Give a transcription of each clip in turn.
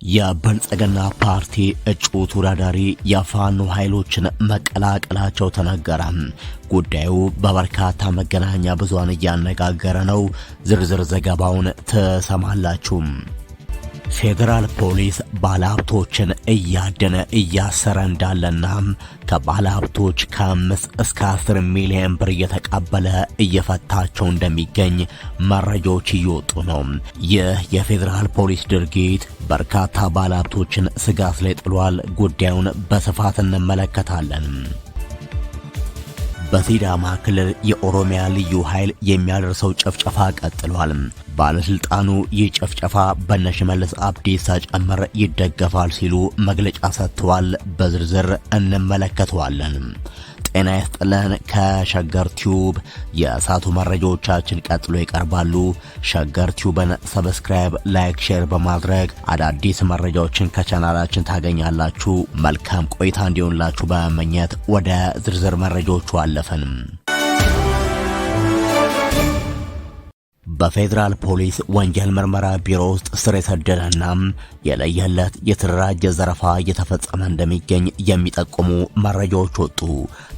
የብልጽግና ፓርቲ እጩ ተወዳዳሪ የፋኖ ኃይሎችን መቀላቀላቸው ተነገረ። ጉዳዩ በበርካታ መገናኛ ብዙሃን እያነጋገረ ነው። ዝርዝር ዘገባውን ተሰማላችሁ። ፌዴራል ፖሊስ ባለሀብቶችን እያደነ እያሰረ እንዳለና ከባለሀብቶች ከ5 እስከ 10 ሚሊዮን ብር እየተቀበለ እየፈታቸው እንደሚገኝ መረጃዎች እየወጡ ነው። ይህ የፌዴራል ፖሊስ ድርጊት በርካታ ባለሀብቶችን ስጋት ላይ ጥሏል። ጉዳዩን በስፋት እንመለከታለን። በሲዳማ ክልል የኦሮሚያ ልዩ ኃይል የሚያደርሰው ጭፍጨፋ ቀጥሏል። ባለስልጣኑ ይህ ጭፍጨፋ በሽመልስ አብዲሳ ጭምር ይደገፋል ሲሉ መግለጫ ሰጥተዋል። በዝርዝር እንመለከተዋለን። ጤና ይስጥልን። ከሸገር ቲዩብ የእሳቱ መረጃዎቻችን ቀጥሎ ይቀርባሉ። ሸገር ቲዩብን ሰብስክራይብ፣ ላይክ፣ ሼር በማድረግ አዳዲስ መረጃዎችን ከቻናላችን ታገኛላችሁ። መልካም ቆይታ እንዲሆንላችሁ በመመኘት ወደ ዝርዝር መረጃዎቹ አለፈን። በፌዴራል ፖሊስ ወንጀል ምርመራ ቢሮ ውስጥ ስር የሰደደና የለየለት የተደራጀ ዘረፋ እየተፈጸመ እንደሚገኝ የሚጠቁሙ መረጃዎች ወጡ።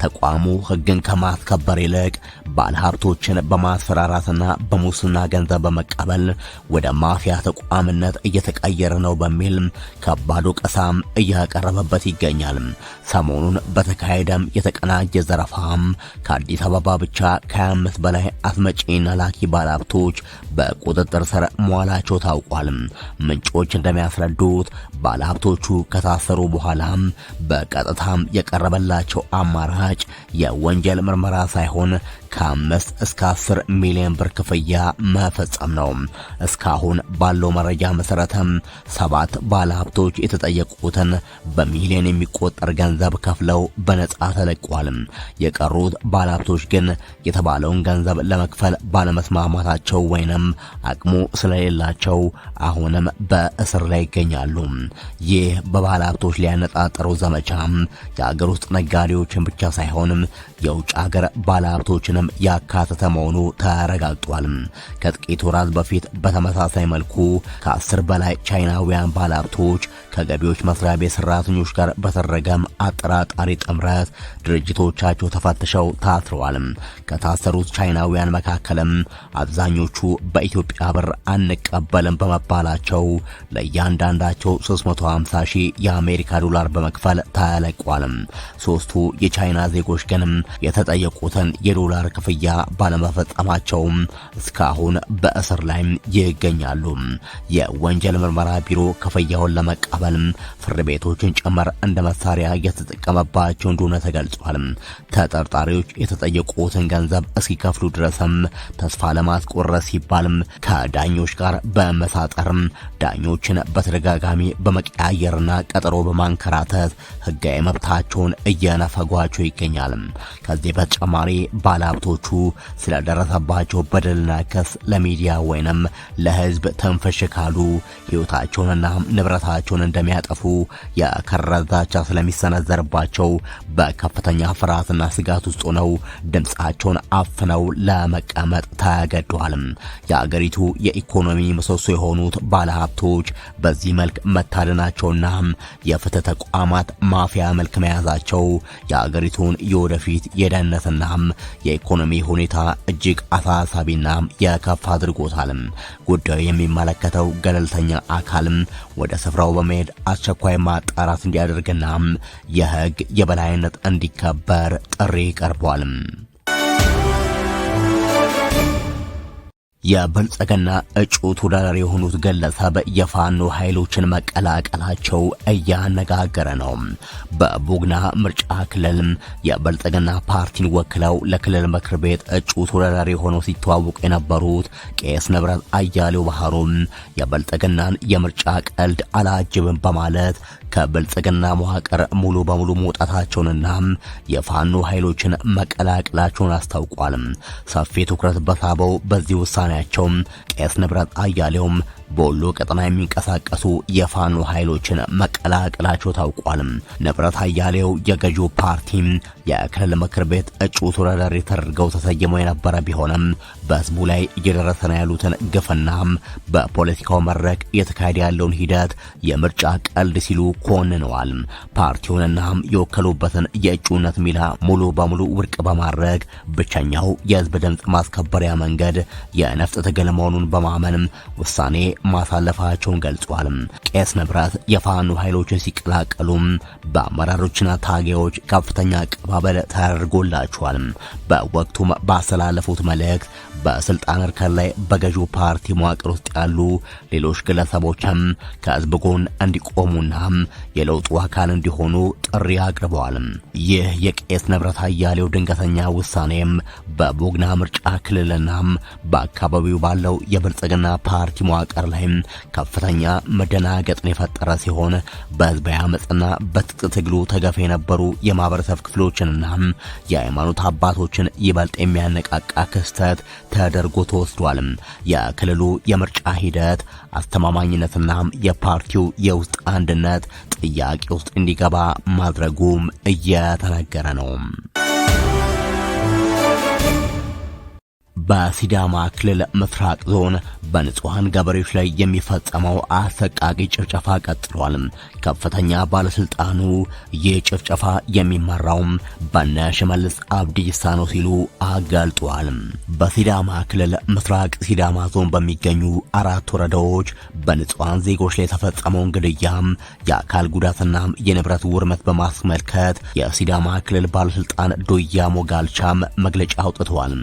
ተቋሙ ሕግን ከማስከበር ይልቅ ባለሀብቶችን በማስፈራራትና በሙስና ገንዘብ በመቀበል ወደ ማፊያ ተቋምነት እየተቀየረ ነው በሚል ከባድ ወቀሳም እያቀረበበት ይገኛል። ሰሞኑን በተካሄደም የተቀናጀ ዘረፋም ከአዲስ አበባ ብቻ ከ25 በላይ አስመጪና ላኪ ባለሀብቶች በቁጥጥር ስር መዋላቸው ታውቋል። ምንጮች እንደሚያስረዱት ባለሀብቶቹ ከታሰሩ በኋላም በቀጥታም የቀረበላቸው አማራጭ የወንጀል ምርመራ ሳይሆን ከ5 እስከ 10 ሚሊዮን ብር ክፍያ መፈጸም ነው። እስካሁን ባለው መረጃ መሰረትም 7 ባለሀብቶች የተጠየቁትን በሚሊዮን የሚቆጠር ገንዘብ ከፍለው በነጻ ተለቋል። የቀሩት ባለሀብቶች ግን የተባለውን ገንዘብ ለመክፈል ባለመስማማታቸው ወይንም አቅሙ ስለሌላቸው አሁንም በእስር ላይ ይገኛሉ። ይህ በባለሀብቶች ላይ ያነጣጠረው ዘመቻ የሀገር ውስጥ ነጋዴዎችን ብቻ ሳይሆንም የውጭ ሀገር ባለሀብቶችንም ያካተተ መሆኑ ተረጋግጧል። ከጥቂት ወራት በፊት በተመሳሳይ መልኩ ከ10 በላይ ቻይናውያን ባለሀብቶች ከገቢዎች መስሪያ ቤት ሰራተኞች ጋር በተደረገም አጠራጣሪ ጥምረት ድርጅቶቻቸው ተፈትሸው ታስረዋል። ከታሰሩት ቻይናውያን መካከልም አብዛኞቹ በኢትዮጵያ ብር አንቀበልም በመባላቸው ለእያንዳንዳቸው 350 ሺህ የአሜሪካ ዶላር በመክፈል ተለቋል። ሶስቱ የቻይና ዜጎች ግን የተጠየቁትን የዶላር ክፍያ ባለመፈጸማቸው እስካሁን በእስር ላይ ይገኛሉ። የወንጀል ምርመራ ቢሮ ክፍያውን ለመቀበል ፍርድ ቤቶችን ጭምር እንደ መሳሪያ እየተጠቀመባቸው እንደሆነ ተገልጿል። ተጠርጣሪዎች የተጠየቁትን ገንዘብ እስኪከፍሉ ድረስም ተስፋ ለማስቆረጥ ሲባል ከዳኞች ጋር በመሳጠር ዳኞችን በተደጋጋሚ በመቀያየርና ቀጠሮ በማንከራተት ህጋዊ መብታቸውን እየነፈጓቸው ይገኛል። ከዚህ በተጨማሪ ባለሀብቶቹ ስለደረሰባቸው በደልና ክስ ለሚዲያ ወይንም ለህዝብ ተንፈሽ ካሉ ህይወታቸውንና ንብረታቸውን እንደሚያጠፉ የከረረ ዛቻ ስለሚሰነዘርባቸው በከፍተኛ ፍርሃትና ስጋት ውስጥ ሆነው ድምጻቸውን አፍነው ለመቀመጥ ተገደዋል። የአገሪቱ የኢኮኖሚ ምሰሶ የሆኑት ባለሀብቶች በዚህ መልክ መታደናቸውና የፍትህ ተቋማት ማፊያ መልክ መያዛቸው የአገሪቱን የወደፊት የደህንነትና የኢኮኖሚ ሁኔታ እጅግ አሳሳቢና የከፋ አድርጎታል። ጉዳዩ የሚመለከተው ገለልተኛ አካልም ወደ ስፍራው በመሄድ አስቸኳይ ማጣራት እንዲያደርግና የህግ የበላይነት እንዲከበር ጥሪ ቀርቧል። የብልጽግና እጩ ተወዳዳሪ የሆኑት ግለሰብ የፋኖ ኃይሎችን መቀላቀላቸው እያነጋገረ ነው። በቡግና ምርጫ ክልል የብልጽግና ፓርቲን ወክለው ለክልል ምክር ቤት እጩ ተወዳዳሪ ሆነው ሲተዋወቁ የነበሩት ቄስ ንብረት አያሌው ባህሩ የብልጽግናን የምርጫ ቀልድ አላጅብም በማለት ከብልጽግና መዋቅር ሙሉ በሙሉ መውጣታቸውንና የፋኖ ኃይሎችን መቀላቀላቸውን አስታውቋል። ሰፊ ትኩረት በሳበው በዚህ ውሳኔያቸው ቄስ ንብረት አያሌውም በወሎ ቀጠና የሚንቀሳቀሱ የፋኖ ኃይሎችን መቀላቀላቸው ታውቋል። ንብረት አያሌው የገዢው ፓርቲ የክልል ምክር ቤት እጩ ተወዳዳሪ ተደርገው ተሰይመው የነበረ ቢሆንም በህዝቡ ላይ እየደረሰ ነው ያሉትን ግፍና በፖለቲካው መድረክ እየተካሄደ ያለውን ሂደት የምርጫ ቀልድ ሲሉ ኮንነዋል። ፓርቲውንና የወከሉበትን የእጩነት ሚና ሙሉ በሙሉ ውድቅ በማድረግ ብቸኛው የህዝብ ድምፅ ማስከበሪያ መንገድ የነፍጥ ትግል መሆኑን በማመን ውሳኔ ማሳለፋቸውን ገልጿል። ቄስ ንብረት የፋኖ ኃይሎችን ሲቀላቀሉ በአመራሮችና ታጋዮች ከፍተኛ አቀባበል ተደርጎላቸዋል። በወቅቱም ባስተላለፉት መልእክት በስልጣን እርከን ላይ በገዢው ፓርቲ መዋቅር ውስጥ ያሉ ሌሎች ግለሰቦችም ከህዝብ ጎን እንዲቆሙና የለውጡ አካል እንዲሆኑ ጥሪ አቅርበዋል። ይህ የቄስ ንብረት አያሌው ድንገተኛ ውሳኔም በቦግና ምርጫ ክልልና በአካባቢው ባለው የብልጽግና ፓርቲ መዋቅር ላይ ከፍተኛ መደናገጥን የፈጠረ ሲሆን በህዝባዊ አመጽና በትጥቅ ትግሉ ተገፍ የነበሩ የማህበረሰብ ክፍሎችንና የሃይማኖት አባቶችን ይበልጥ የሚያነቃቃ ክስተት ተደርጎ ተወስዷል። የክልሉ የምርጫ ሂደት አስተማማኝነትና የፓርቲው የውስጥ አንድነት ጥያቄ ውስጥ እንዲገባ ማድረጉም እየተነገረ ነው። በሲዳማ ክልል ምስራቅ ዞን በንጹሃን ገበሬዎች ላይ የሚፈጸመው አሰቃቂ ጭፍጨፋ ቀጥሏል። ከፍተኛ ባለስልጣኑ የጭፍጨፋ የሚመራው በነ ሽመልስ አብዲሳ ነው ሲሉ አጋልጧል። በሲዳማ ክልል ምስራቅ ሲዳማ ዞን በሚገኙ 4 ወረዳዎች በንጹሃን ዜጎች ላይ የተፈጸመውን ግድያ፣ የአካል ጉዳትና የንብረት ውድመት በማስመልከት የሲዳማ ክልል ባለስልጣን ዶያሞ ጋልቻም መግለጫ አውጥተዋል።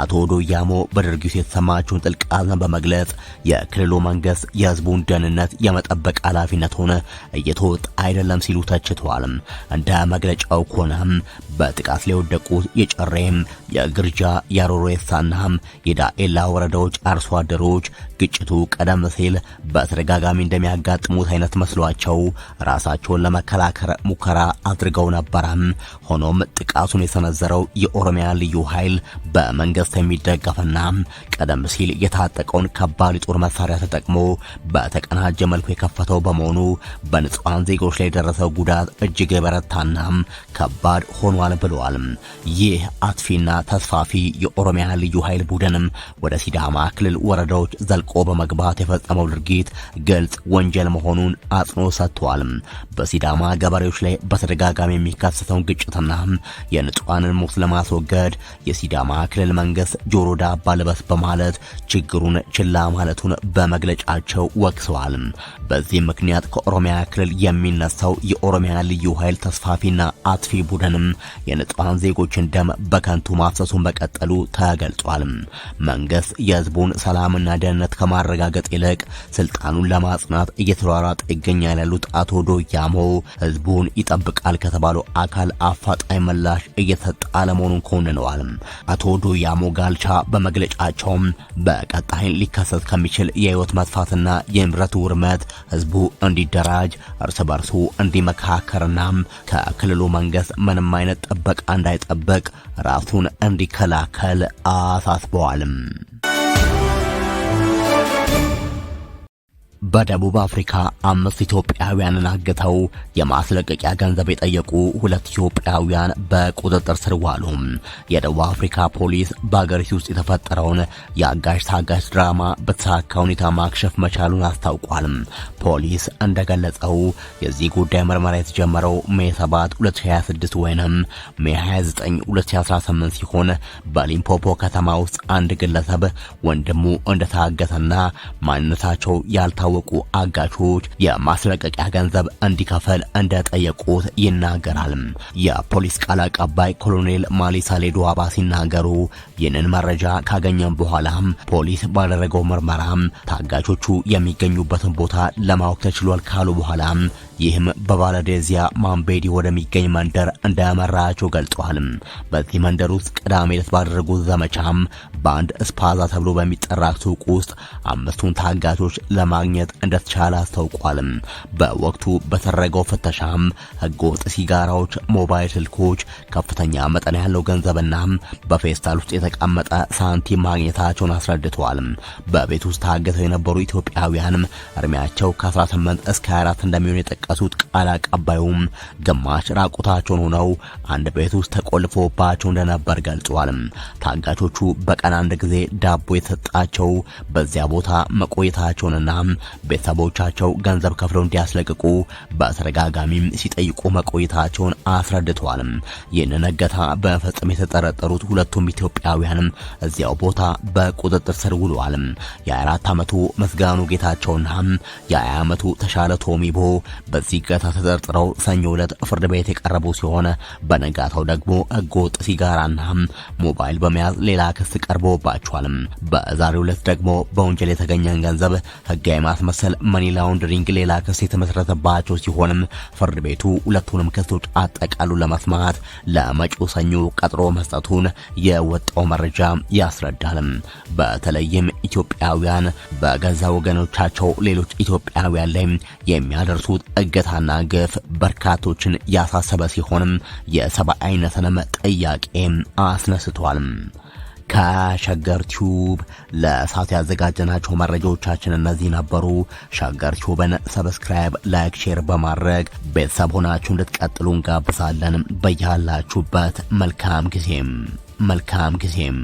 አቶ ዶያሞ በድርጊቱ የተሰማቸውን ጥልቅ ሐዘን በመግለጽ የክልሉ መንግስት የህዝቡን ደህንነት የመጠበቅ ኃላፊነት ሆነ እየተወጣ አይደለም ሲሉ ተችተዋል። እንደ መግለጫው ከሆነ በጥቃት ላይ የወደቁት የጨሬም፣ የግርጃ፣ የአሮሬሳና የዳኤላ ወረዳዎች አርሶ አደሮች ግጭቱ ቀደም ሲል በተደጋጋሚ እንደሚያጋጥሙት አይነት መስሏቸው ራሳቸውን ለመከላከል ሙከራ አድርገው ነበር። ሆኖም ጥቃቱን የሰነዘረው የኦሮሚያ ልዩ ኃይል በመንግስት የሚደገፍና ቀደም ሲል የታጠቀውን ከባድ የጦር መሳሪያ ተጠቅሞ በተቀናጀ መልኩ የከፈተው በመሆኑ በንጹሃን ዜጎች ላይ የደረሰው ጉዳት እጅግ የበረታና ከባድ ሆኗል ብለዋል። ይህ አጥፊና ተስፋፊ የኦሮሚያ ልዩ ኃይል ቡድንም ወደ ሲዳማ ክልል ወረዳዎች ዘልቆ በመግባት የፈጸመው ድርጊት ግልጽ ወንጀል መሆኑን አጽንኦት ሰጥቷል። በሲዳማ ገበሬዎች ላይ በተደጋጋሚ የሚከሰተውን ግጭትና የንጹሃንን ሞት ለማስወገድ የሲዳማ ክልል መንግስት ጆሮ ዳባ ልበስ በማለት ችግሩን ችላ ማለቱን በመግለጫቸው ወቅሰዋል። በዚህ ምክንያት ከኦሮሚያ ክልል የሚነሳው የኦሮሚያ ልዩ ኃይል ተስፋፊና አጥፊ ቡድንም የንጹሃን ዜጎችን ደም በከንቱ ማፍሰሱን በቀጠሉ ተገልጿል። መንግስት የህዝቡን ሰላምና ደህንነት ከማረጋገጥ ይልቅ ስልጣኑን ለማጽናት እየተሯሯጠ ይገኛል ያሉት አቶ ዶያሞ ህዝቡን ይጠብቃል ከተባለው አካል አፋጣኝ ምላሽ እየተሰጠ አለመሆኑን ኮንነዋል። አቶ ዶያሞ ጋልቻ በመግለጫቸው በቀጣይ ሊከሰት ከሚችል የህይወት መጥፋትና የንብረት ውድመት ህዝቡ እንዲደራጅ፣ እርስ በርሱ እንዲመካከርና ከክልሉ መንግስት ምንም አይነት ጥበቃ እንዳይጠብቅ ራሱን እንዲከላከል አሳስበዋል። በደቡብ አፍሪካ 5 ኢትዮጵያውያንን አግተው የማስለቀቂያ ገንዘብ የጠየቁ 2 ኢትዮጵያውያን በቁጥጥር ስር ዋሉ። የደቡብ አፍሪካ ፖሊስ በአገሪቱ ውስጥ የተፈጠረውን የአጋሽ ታጋሽ ድራማ በተሳካ ሁኔታ ማክሸፍ መቻሉን አስታውቋል። ፖሊስ እንደገለጸው የዚህ ጉዳይ ምርመራ የተጀመረው ሜይ 7 2026 ወይንም ሜይ 29 2018 ሲሆን በሊምፖፖ ከተማ ውስጥ አንድ ግለሰብ ወንድሙ እንደታገተና ማንነታቸው ያልታወቁ አጋቾች የማስለቀቂያ ገንዘብ እንዲከፈል እንደጠየቁት ይናገራል። የፖሊስ ቃል አቀባይ ኮሎኔል ማሊሳ ሌዶዋባ ሲናገሩ ይህንን መረጃ ካገኘን በኋላም ፖሊስ ባደረገው ምርመራም ታጋቾቹ የሚገኙበትን ቦታ ለማወቅ ተችሏል ካሉ በኋላ ይህም በቫላዴዚያ ማምቤዲ ወደሚገኝ መንደር እንደመራቸው ገልጸዋል። በዚህ መንደር ውስጥ ቅዳሜ ዕለት ባደረጉት ዘመቻም በአንድ ስፓዛ ተብሎ በሚጠራ ሱቅ ውስጥ 5ቱን ታጋቾች ለማግኘት ማግኘት እንደተቻለ አስታውቋል። በወቅቱ በተደረገው ፍተሻም ህገወጥ ሲጋራዎች፣ ሞባይል ስልኮች፣ ከፍተኛ መጠን ያለው ገንዘብና በፌስታል ውስጥ የተቀመጠ ሳንቲም ማግኘታቸውን አስረድተዋል። በቤት ውስጥ ታግተው የነበሩ ኢትዮጵያውያንም እድሜያቸው ከ18 እስከ 24 እንደሚሆን የጠቀሱት ቃል አቀባዩም ግማሽ ራቁታቸውን ሆነው አንድ ቤት ውስጥ ተቆልፎባቸው እንደነበር ገልጸዋል። ታጋቾቹ በቀን አንድ ጊዜ ዳቦ የተሰጣቸው በዚያ ቦታ መቆየታቸውንና ቤተሰቦቻቸው ገንዘብ ከፍለው እንዲያስለቅቁ በተደጋጋሚም ሲጠይቁ መቆየታቸውን አስረድተዋል። ይህንን እገታ በመፈጸም የተጠረጠሩት ሁለቱም ኢትዮጵያውያንም እዚያው ቦታ በቁጥጥር ስር ውለዋል። የ24 ዓመቱ መስጋኑ ጌታቸውና የ20 ዓመቱ ተሻለ ቶሚቦ በዚህ እገታ ተጠርጥረው ሰኞ ዕለት ፍርድ ቤት የቀረቡ ሲሆን በነጋታው ደግሞ ህገወጥ ሲጋራና ሞባይል በመያዝ ሌላ ክስ ቀርቦባቸዋል። በዛሬው ዕለት ደግሞ በወንጀል የተገኘን ገንዘብ ህጋዊ ማስመሰል መኒ ላውንደሪንግ ሌላ ክስ የተመሰረተባቸው ሲሆንም ፍርድ ቤቱ ሁለቱንም ክሶች አጠቃሉ ለመስማት ለመጪው ሰኞ ቀጥሮ መስጠቱን የወጣው መረጃ ያስረዳል። በተለይም ኢትዮጵያውያን በገዛ ወገኖቻቸው ሌሎች ኢትዮጵያውያን ላይ የሚያደርሱት እገታና ግፍ በርካቶችን ያሳሰበ ሲሆንም የሰብአዊነትንም ጥያቄ አስነስቷል። ከሸገር ቲዩብ ለሳት ያዘጋጀናቸው መረጃዎቻችን እነዚህ ነበሩ። ሸገር ቲዩብን ሰብስክራይብ፣ ላይክ፣ ሼር በማድረግ ቤተሰብ ሆናችሁ እንድትቀጥሉ እንጋብዛለን። በያላችሁበት መልካም ጊዜም